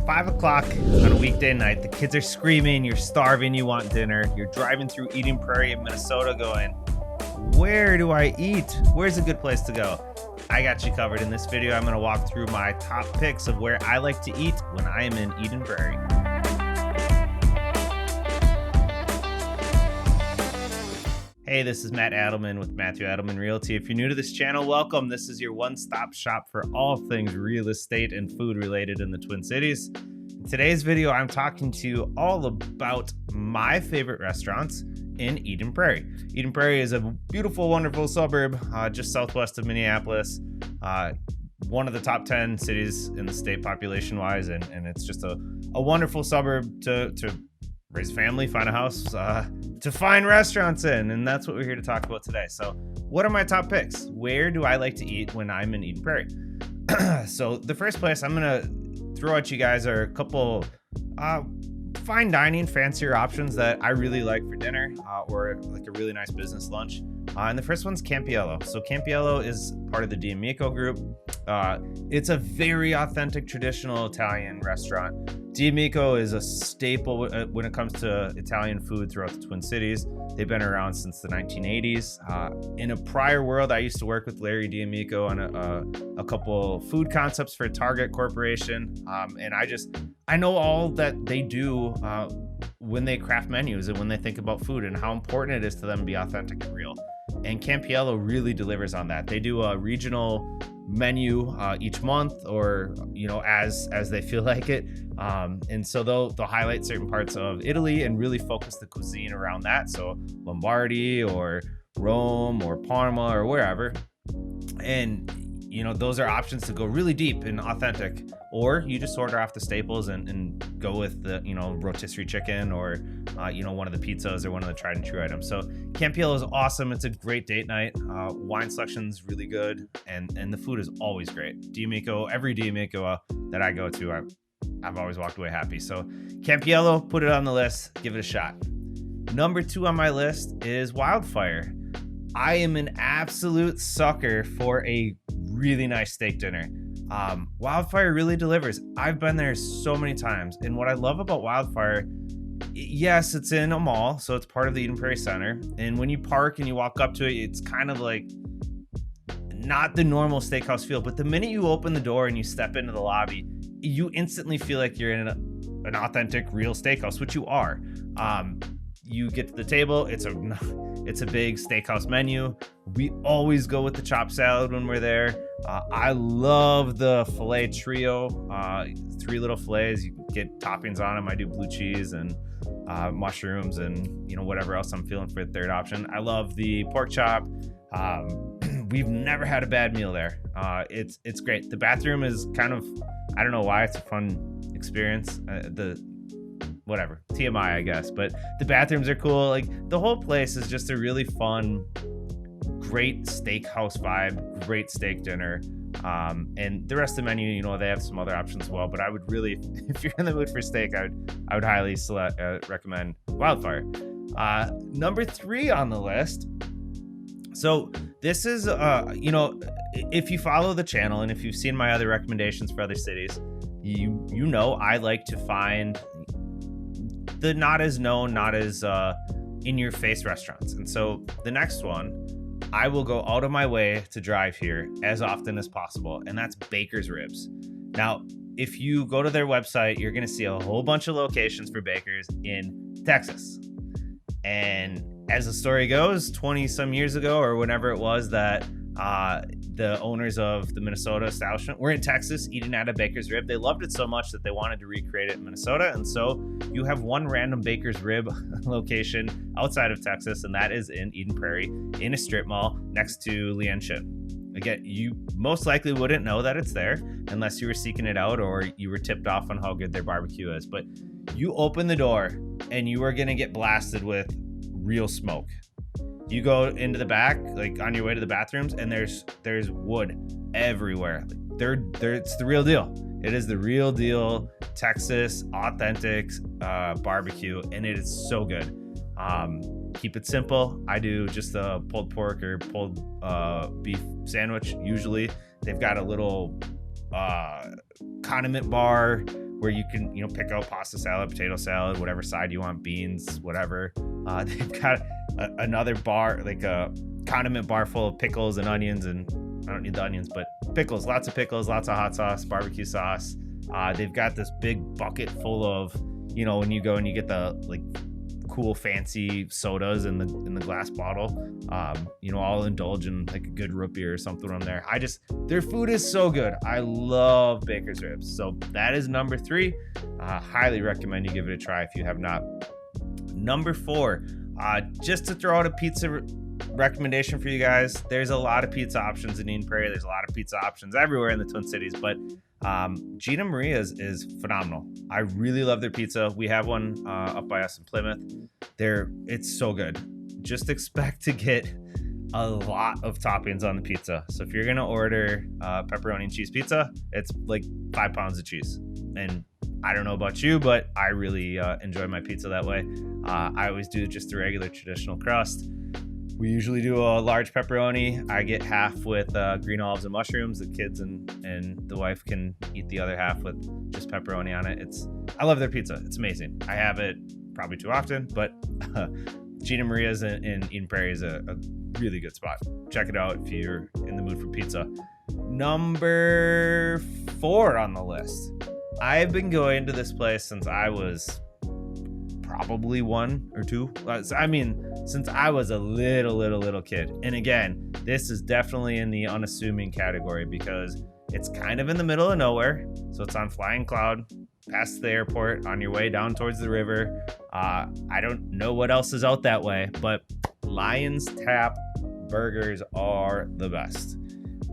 5 o'clock on a weekday night. The kids are screaming, you're starving, you want dinner. You're driving through Eden Prairie in Minnesota going, where do I eat? Where's a good place to go? I got you covered. In this video, I'm going to walk through my top picks of where I like to eat when I am in Eden Prairie. Hey, this is Matt Adelman with Matthew Adelman Realty. If you're new to this channel, welcome. This is your one-stop shop for all things real estate and food related in the Twin Cities. In today's video, I'm talking to you all about my favorite restaurants in Eden Prairie. Eden Prairie is a beautiful, wonderful suburb just southwest of Minneapolis. One of the top 10 cities in the state population-wise, and it's just a wonderful suburb to raise a family, find a house, to find restaurants in, and that's what we're here to talk about today. So what are my top picks? Where do I like to eat when I'm in Eden Prairie? So the first place I'm gonna throw at you guys are a couple fine dining, fancier options that I really like for dinner or like a really nice business lunch. And the first one's Campiello. So Campiello is part of the D'Amico group. It's a very authentic, traditional Italian restaurant. D'Amico is a staple when it comes to Italian food throughout the Twin Cities. They've been around since the 1980s. In a prior world, I used to work with Larry D'Amico on a couple food concepts for Target Corporation. And I know all that they do when they craft menus and when they think about food and how important it is to them to be authentic and real. And Campiello really delivers on that. They do a regional menu each month, or as they feel like it, and so they'll highlight certain parts of Italy and really focus the cuisine around that. So Lombardy or Rome or Parma or wherever, and those are options to go really deep and authentic, or you just order off the staples and go with the rotisserie chicken or one of the pizzas or one of the tried and true items. So Campiello is awesome. It's a great date night. Wine selection's really good, and the food is always great. D'Amico, every D'Amico that I go to, I've always walked away happy. So Campiello, put it on the list, give it a shot. Number 2 on my list is Wildfire. I am an absolute sucker for a really nice steak dinner. Wildfire really delivers. I've been there so many times, and what I love about Wildfire, yes, it's in a mall, so it's part of the Eden Prairie Center, and when you park and you walk up to it, it's kind of like not the normal steakhouse feel, but the minute you open the door and you step into the lobby, you instantly feel like you're in an authentic, real steakhouse, which you are. You get to the table, it's a big steakhouse menu. We always go with the chopped salad when we're there. I love the filet trio, 3 little fillets. You can get toppings on them. I do blue cheese and mushrooms and whatever else I'm feeling for the third option. I love the pork chop. We've never had a bad meal there. It's great. The bathroom is kind of, I don't know why, it's a fun experience. Whatever, TMI, I guess, but the bathrooms are cool. Like, the whole place is just a really fun, great steakhouse vibe, great steak dinner. And the rest of the menu, they have some other options as well, but I would really, if you're in the mood for steak, I would highly recommend Wildfire. Number 3 on the list. So this is, if you follow the channel and if you've seen my other recommendations for other cities, you know I like to find the not as known, not as in your face restaurants. And so the next one, I will go out of my way to drive here as often as possible, and that's Baker's Ribs. Now, if you go to their website, you're going to see a whole bunch of locations for Baker's in Texas. And as the story goes, 20 some years ago or whenever it was that the owners of the Minnesota establishment were in Texas eating at a Baker's Rib. They loved it so much that they wanted to recreate it in Minnesota. And so you have one random Baker's Rib location outside of Texas, and that is in Eden Prairie in a strip mall next to Lienchen. Again, you most likely wouldn't know that it's there unless you were seeking it out or you were tipped off on how good their barbecue is. But you open the door and you are going to get blasted with real smoke. You go into the back, like on your way to the bathrooms, and there's wood everywhere. It's the real deal. It is the real deal Texas authentic barbecue, and it is so good. Keep it simple. I do just a pulled pork or pulled beef sandwich. Usually they've got a little condiment bar where you can, pick out pasta salad, potato salad, whatever side you want, beans, whatever. They've got another bar, like a condiment bar full of pickles and onions, and I don't need the onions, but pickles, lots of hot sauce, barbecue sauce. They've got this big bucket full of, when you go and you get the like cool fancy sodas in the glass bottle, I'll indulge in like a good root beer or something on there. Their food is so good. I love Baker's Ribs. So that is number 3. Highly recommend you give it a try if you have not. Number 4, just to throw out a pizza recommendation for you guys. There's a lot of pizza options in Eden Prairie. There's a lot of pizza options everywhere in the Twin Cities, but Eden Maria's is phenomenal. I really love their pizza. We have one up by us in Plymouth. It's so good. Just expect to get a lot of toppings on the pizza. So if you're gonna order pepperoni and cheese pizza, it's like 5 pounds of cheese. And I don't know about you, but I really enjoy my pizza that way. I always do just the regular traditional crust. We usually do a large pepperoni. I get half with green olives and mushrooms. The kids and the wife can eat the other half with just pepperoni on it. I love their pizza. It's amazing. I have it probably too often, but Gina Maria's in Eden Prairie is a really good spot. Check it out if you're in the mood for pizza. Number 4 on the list. I've been going to this place since I was probably 1 or 2. Since I was a little kid. And again, this is definitely in the unassuming category because it's kind of in the middle of nowhere. So it's on Flying Cloud, past the airport, on your way down towards the river. I don't know what else is out that way, but Lion's Tap burgers are the best.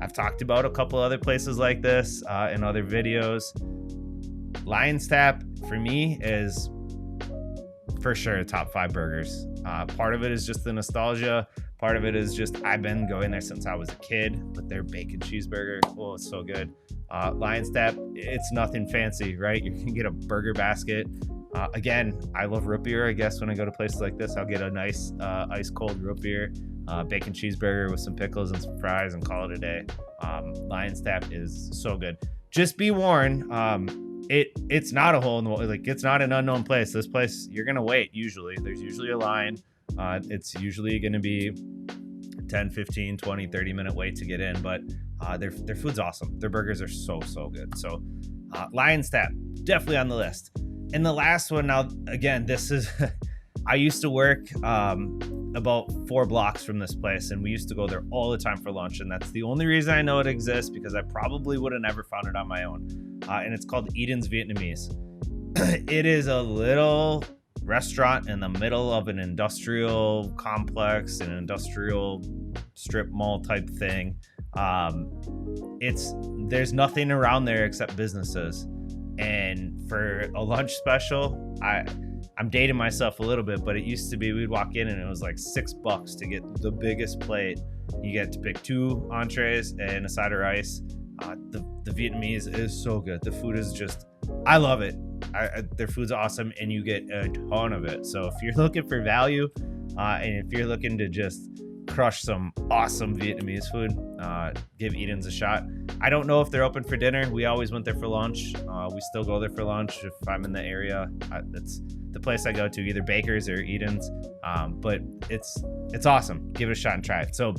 I've talked about a couple other places like this in other videos. Lion's Tap, for me, is for sure top 5 burgers. Part of it is just the nostalgia. Part of it is just I've been going there since I was a kid, but their bacon cheeseburger, oh, it's so good. Lion's Tap, it's nothing fancy, right? You can get a burger basket. Again, I love root beer. I guess when I go to places like this, I'll get a nice ice cold root beer, bacon cheeseburger with some pickles and some fries, and call it a day. Lion's Tap is so good. Just be warned, it's not a hole in the wall. Like, it's not an unknown place. This place, you're gonna wait. There's usually a line. It's usually gonna be 10, 15, 20, 30 minute wait to get in, but their food's awesome. Their burgers are so good. So Lion's Tap, definitely on the list. And the last one, now again, this is I used to work about 4 blocks from this place, and we used to go there all the time for lunch, and that's the only reason I know it exists, because I probably would have never found it on my own. And it's called Eden's Vietnamese. It is a little restaurant in the middle of an industrial complex, an industrial strip mall type thing. There's nothing around there except businesses. And for a lunch special, I'm dating myself a little bit, but it used to be we'd walk in and it was like $6 to get the biggest plate. You get to pick 2 entrees and a side of rice. The Vietnamese is so good. The food is just, I love it. Their food's awesome, and you get a ton of it. So if you're looking for value, and if you're looking to just crush some awesome Vietnamese food, give Eden's a shot. I don't know if they're open for dinner. We always went there for lunch. We still go there for lunch if I'm in the area. That's the place I go to, either Baker's or Eden's. But it's awesome. Give it a shot and try it. So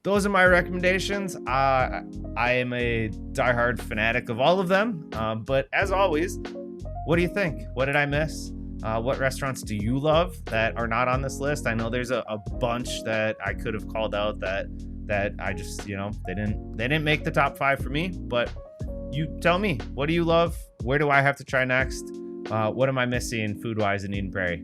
those are my recommendations. I am a diehard fanatic of all of them. But as always, what do you think? What did I miss? What restaurants do you love that are not on this list? I know there's a bunch that I could have called out that I just, they didn't make the top 5 for me, but you tell me, what do you love? Where do I have to try next? What am I missing food-wise in Eden Prairie?